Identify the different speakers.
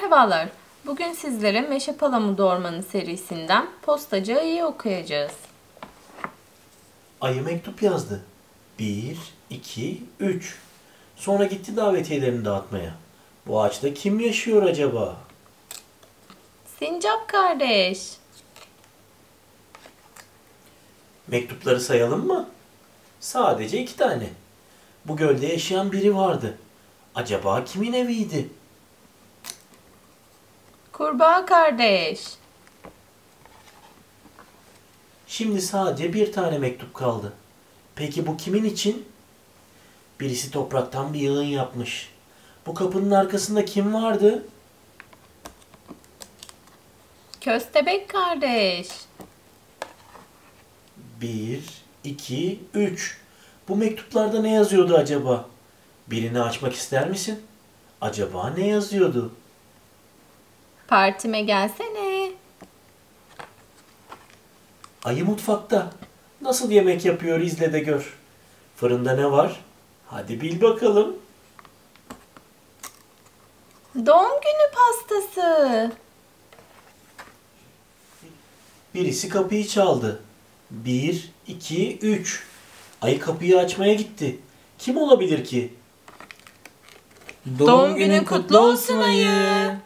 Speaker 1: Merhabalar. Bugün sizlere Meşe Palamudu Ormanı serisinden Postacı Ayı'yı okuyacağız.
Speaker 2: Ayı mektup yazdı. 1, 2, 3. Sonra gitti davetiyelerini dağıtmaya. Bu ağaçta kim yaşıyor acaba?
Speaker 1: Sincap kardeş.
Speaker 2: Mektupları sayalım mı? Sadece 2 tane. Bu gölde yaşayan biri vardı. Acaba kimin eviydi?
Speaker 1: Kurbağa kardeş.
Speaker 2: Şimdi sadece 1 tane mektup kaldı. Peki bu kimin için? Birisi topraktan bir yığın yapmış. Bu kapının arkasında kim vardı?
Speaker 1: Köstebek kardeş.
Speaker 2: 1, 2, 3. Bu mektuplarda ne yazıyordu acaba? Birini açmak ister misin? Acaba ne yazıyordu?
Speaker 1: Partime gelsene.
Speaker 2: Ayı mutfakta. Nasıl yemek yapıyor izle de gör. Fırında ne var? Hadi bil bakalım.
Speaker 1: Doğum günü pastası.
Speaker 2: Birisi kapıyı çaldı. 1, 2, 3. Ayı kapıyı açmaya gitti. Kim olabilir ki?
Speaker 1: Doğum günün kutlu olsun ayı.